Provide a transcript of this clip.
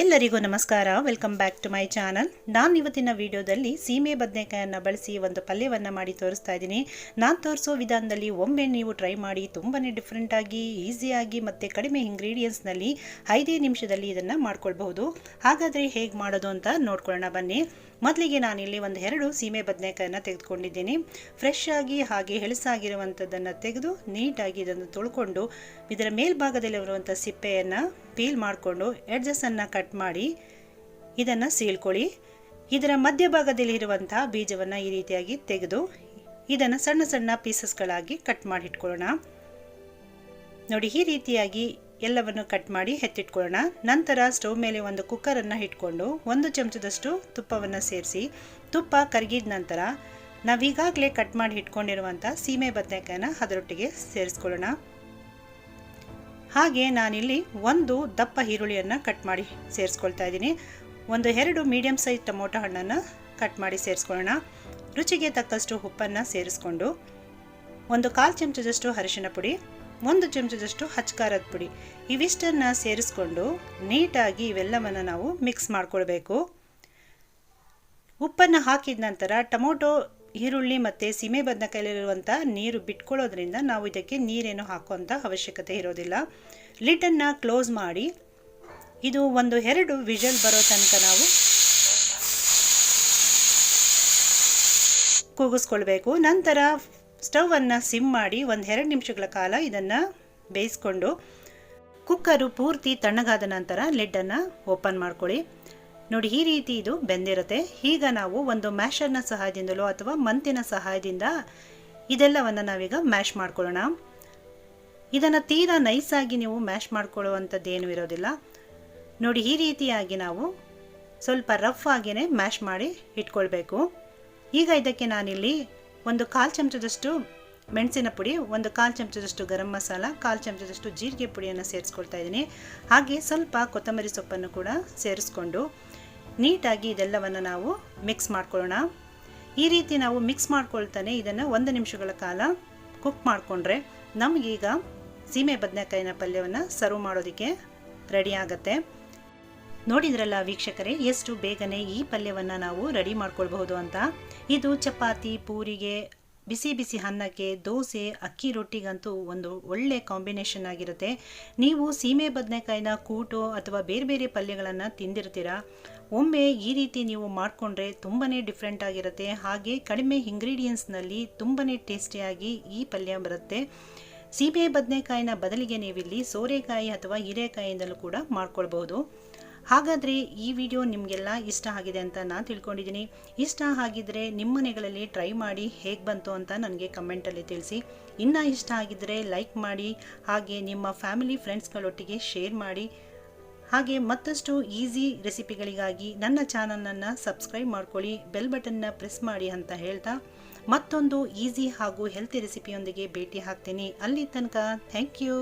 ಎಲ್ಲರಿಗೂ ನಮಸ್ಕಾರ. Welcome back to my channel. ನಾನು ಇವತ್ತಿನ ವಿಡಿಯೋದಲ್ಲಿ ಸೀಮೆ ಬದನೆಕಾಯನ್ನು ಬಳಸಿ ಒಂದು ಪಲ್ಯವನ್ನು ಮಾಡಿ ತೋರಿಸ್ತಾ ಇದ್ದೀನಿ. ನಾನು ತೋರಿಸೋ ವಿಧಾನದಲ್ಲಿ ಒಮ್ಮೆ ನೀವು ಟ್ರೈ ಮಾಡಿ. ತುಂಬಾ ಡಿಫ್ರೆಂಟಾಗಿ, ಈಸಿಯಾಗಿ ಮತ್ತು ಕಡಿಮೆ ಇಂಗ್ರೀಡಿಯೆಂಟ್ಸ್ನಲ್ಲಿ 5 ನಿಮಿಷದಲ್ಲಿ ಇದನ್ನು ಮಾಡ್ಕೊಳ್ಬಹುದು. ಹಾಗಾದರೆ ಹೇಗೆ ಮಾಡೋದು ಅಂತ ನೋಡ್ಕೊಳ್ಳೋಣ ಬನ್ನಿ. ಮೊದಲಿಗೆ ನಾನಿಲ್ಲಿ ಒಂದು 2 ಸೀಮೆ ಬದನೆಕಾಯನ್ನು ತೆಗೆದುಕೊಂಡಿದ್ದೀನಿ. ಫ್ರೆಶ್ ಆಗಿ ಹಾಗೆ ಹೆಳಸಾಗಿರುವಂಥದ್ದನ್ನು ತೆಗೆದು ನೀಟಾಗಿ ಇದನ್ನು ತೊಳ್ಕೊಂಡು ಇದರ ಮೇಲ್ಭಾಗದಲ್ಲಿರುವಂಥ ಸಿಪ್ಪೆಯನ್ನು ಪೀಲ್ ಮಾಡಿಕೊಂಡು ಎಡ್ಜಸ್ಸನ್ನು ಕಟ್ ಮಾಡಿ ಇದನ್ನು ಸೀಳ್ಕೊಳ್ಳಿ. ಇದರ ಮಧ್ಯಭಾಗದಲ್ಲಿರುವಂಥ ಬೀಜವನ್ನು ಈ ರೀತಿಯಾಗಿ ತೆಗೆದು ಇದನ್ನು ಸಣ್ಣ ಸಣ್ಣ ಪೀಸಸ್ಗಳಾಗಿ ಕಟ್ ಮಾಡಿ ಇಟ್ಕೊಳ್ಳೋಣ. ನೋಡಿ, ಈ ರೀತಿಯಾಗಿ ಎಲ್ಲವನ್ನು ಕಟ್ ಮಾಡಿ ಎತ್ತಿಟ್ಕೊಳ್ಳೋಣ. ನಂತರ ಸ್ಟವ್ ಮೇಲೆ ಒಂದು ಕುಕ್ಕರನ್ನು ಇಟ್ಕೊಂಡು 1 ಚಮಚದಷ್ಟು ತುಪ್ಪವನ್ನು ಸೇರಿಸಿ, ತುಪ್ಪ ಕರಗಿದ ನಂತರ ನಾವೀಗಾಗಲೇ ಕಟ್ ಮಾಡಿ ಇಟ್ಕೊಂಡಿರುವಂಥ ಸೀಮೆ ಬದನೆಕಾಯಿನ ಅದರೊಟ್ಟಿಗೆ ಸೇರಿಸ್ಕೊಳ್ಳೋಣ. ಹಾಗೆ ನಾನಿಲ್ಲಿ 1 ದಪ್ಪ ಈರುಳ್ಳಿಯನ್ನು ಕಟ್ ಮಾಡಿ ಸೇರಿಸ್ಕೊಳ್ತಾ ಇದ್ದೀನಿ. 2 ಮೀಡಿಯಮ್ ಸೈಜ್ ಟೊಮೊಟೊ ಹಣ್ಣನ್ನು ಕಟ್ ಮಾಡಿ ಸೇರಿಸ್ಕೊಳ್ಳೋಣ. ರುಚಿಗೆ ತಕ್ಕಷ್ಟು ಉಪ್ಪನ್ನು ಸೇರಿಸ್ಕೊಂಡು 1/4 ಚಮಚದಷ್ಟು ಅರಿಶಿನ ಪುಡಿ, 1 ಚಮಚದಷ್ಟು ಹಚ್ಕಾರದ ಪುಡಿ ಇವಿಷ್ಟನ್ನು ಸೇರಿಸ್ಕೊಂಡು ನೀಟಾಗಿ ಇವೆಲ್ಲವನ್ನು ನಾವು ಮಿಕ್ಸ್ ಮಾಡ್ಕೊಳ್ಬೇಕು. ಉಪ್ಪನ್ನು ಹಾಕಿದ ನಂತರ ಟೊಮೊಟೊ, ಈರುಳ್ಳಿ ಮತ್ತು ಸೀಮೆ ಬದನೆಕಾಯಿಲಿರುವಂಥ ನೀರು ಬಿಟ್ಕೊಳ್ಳೋದ್ರಿಂದ ನಾವು ಇದಕ್ಕೆ ನೀರೇನು ಹಾಕುವಂಥ ಅವಶ್ಯಕತೆ ಇರೋದಿಲ್ಲ. ಲಿಡ್ಡನ್ನು ಕ್ಲೋಸ್ ಮಾಡಿ ಇದು 1-2 ವಿಷಲ್ ಬರೋ ತನಕ ನಾವು ಕೂಗಿಸ್ಕೊಳ್ಬೇಕು. ನಂತರ ಸ್ಟವನ್ನು ಸಿಮ್ ಮಾಡಿ 1-2 ನಿಮಿಷಗಳ ಕಾಲ ಇದನ್ನು ಬೇಯಿಸ್ಕೊಂಡು ಕುಕ್ಕರು ಪೂರ್ತಿ ತಣ್ಣಗಾದ ನಂತರ ಲಿಡ್ಡನ್ನು ಓಪನ್ ಮಾಡ್ಕೊಳ್ಳಿ. ನೋಡಿ, ಈ ರೀತಿ ಇದು ಬೆಂದಿರುತ್ತೆ. ಈಗ ನಾವು ಒಂದು ಮ್ಯಾಶರ್ನ ಸಹಾಯದಿಂದಲೋ ಅಥವಾ ಮಂತಿನ ಸಹಾಯದಿಂದ ಇದೆಲ್ಲವನ್ನು ನಾವೀಗ ಮ್ಯಾಶ್ ಮಾಡ್ಕೊಳ್ಳೋಣ. ಇದನ್ನು ತೀರಾ ನೈಸಾಗಿ ನೀವು ಮ್ಯಾಶ್ ಮಾಡ್ಕೊಳ್ಳುವಂಥದ್ದೇನೂ ಇರೋದಿಲ್ಲ. ನೋಡಿ, ಈ ರೀತಿಯಾಗಿ ನಾವು ಸ್ವಲ್ಪ ರಫ್ ಆಗಿಯೇ ಮ್ಯಾಶ್ ಮಾಡಿ ಇಟ್ಕೊಳ್ಬೇಕು. ಈಗ ಇದಕ್ಕೆ ನಾನಿಲ್ಲಿ 1/4 ಚಮಚದಷ್ಟು ಮೆಣಸಿನ ಪುಡಿ, 1/4 ಚಮಚದಷ್ಟು ಗರಂ ಮಸಾಲ, 1/4 ಚಮಚದಷ್ಟು ಜೀರಿಗೆ ಪುಡಿಯನ್ನು ಸೇರಿಸ್ಕೊಳ್ತಾ ಇದ್ದೀನಿ. ಹಾಗೆ ಸ್ವಲ್ಪ ಕೊತ್ತಂಬರಿ ಸೊಪ್ಪನ್ನು ಕೂಡ ಸೇರಿಸ್ಕೊಂಡು ನೀಟಾಗಿ ಇದೆಲ್ಲವನ್ನು ನಾವು ಮಿಕ್ಸ್ ಮಾಡ್ಕೊಳ್ಳೋಣ. ಈ ರೀತಿ ನಾವು ಮಿಕ್ಸ್ ಮಾಡ್ಕೊಳ್ತಾನೆ ಇದನ್ನು 1 ನಿಮಿಷಗಳ ಕಾಲ ಕುಕ್ ಮಾಡಿಕೊಂಡ್ರೆ ನಮಗೀಗ ಸೀಮೆ ಬದನೆಕಾಯಿನ ಪಲ್ಯವನ್ನು ಸರ್ವ್ ಮಾಡೋದಕ್ಕೆ ರೆಡಿ ಆಗುತ್ತೆ. ನೋಡಿದ್ರಲ್ಲ ವೀಕ್ಷಕರೇ, ಎಷ್ಟು ಬೇಗನೆ ಈ ಪಲ್ಯವನ್ನು ನಾವು ರೆಡಿ ಮಾಡ್ಕೊಳ್ಬಹುದು ಅಂತ. ಇದು ಚಪಾತಿ, ಪೂರಿಗೆ, ಬಿಸಿ ಬಿಸಿ ಅನ್ನಕ್ಕೆ, ದೋಸೆ, ಅಕ್ಕಿ ರೊಟ್ಟಿಗಂತೂ ಒಂದು ಒಳ್ಳೆ ಕಾಂಬಿನೇಷನ್ ಆಗಿರುತ್ತೆ. ನೀವು ಸೀಮೆ ಬದನೆಕಾಯಿನ ಕೂಟು ಅಥವಾ ಬೇರೆ ಬೇರೆ ಪಲ್ಯಗಳನ್ನು ತಿಂದಿರ್ತೀರ. ಒಮ್ಮೆ ಈ ರೀತಿ ನೀವು ಮಾಡಿಕೊಂಡ್ರೆ ತುಂಬಾ ಡಿಫ್ರೆಂಟ್ ಆಗಿರುತ್ತೆ. ಹಾಗೆ ಕಡಿಮೆ ಇಂಗ್ರೀಡಿಯೆಂಟ್ಸ್ನಲ್ಲಿ ತುಂಬಾ ಟೇಸ್ಟಿಯಾಗಿ ಈ ಪಲ್ಯ ಬರುತ್ತೆ. ಸೀಮೆ ಬದನೆಕಾಯಿನ ಬದಲಿಗೆ ನೀವಿಲ್ಲಿ ಸೋರೆಕಾಯಿ ಅಥವಾ ಹೀರೆಕಾಯಿಯಿಂದಲೂ ಕೂಡ ಮಾಡ್ಕೊಳ್ಬಹುದು. ಹಾಗಾದರೆ ಈ ವಿಡಿಯೋ ನಿಮಗೆಲ್ಲ ಇಷ್ಟ ಆಗಿದೆ ಅಂತ ನಾನು ತಿಳ್ಕೊಂಡಿದ್ದೀನಿ. ಇಷ್ಟ ಆಗಿದ್ದರೆ ನಿಮ್ಮ ಮನೆಗಳಲ್ಲಿ ಟ್ರೈ ಮಾಡಿ ಹೇಗೆ ಬಂತು ಅಂತ ನನಗೆ ಕಮೆಂಟಲ್ಲಿ ತಿಳಿಸಿ. ಇನ್ನೂ ಇಷ್ಟ ಆಗಿದ್ದರೆ ಲೈಕ್ ಮಾಡಿ, ಹಾಗೆ ನಿಮ್ಮ ಫ್ಯಾಮಿಲಿ ಫ್ರೆಂಡ್ಸ್ಗಳೊಟ್ಟಿಗೆ ಶೇರ್ ಮಾಡಿ. ಹಾಗೆ ಮತ್ತಷ್ಟು ಈಸಿ ರೆಸಿಪಿಗಳಿಗಾಗಿ ನನ್ನ ಚಾನಲನ್ನು ಸಬ್ಸ್ಕ್ರೈಬ್ ಮಾಡ್ಕೊಳ್ಳಿ, ಬೆಲ್ ಬಟನ್ನ ಪ್ರೆಸ್ ಮಾಡಿ ಅಂತ ಹೇಳ್ತಾ ಮತ್ತೊಂದು ಈಸಿ ಹಾಗೂ ಹೆಲ್ತಿ ರೆಸಿಪಿಯೊಂದಿಗೆ ಭೇಟಿ ಆಗ್ತೀನಿ. ಅಲ್ಲಿ ತನಕ ಥ್ಯಾಂಕ್ ಯು.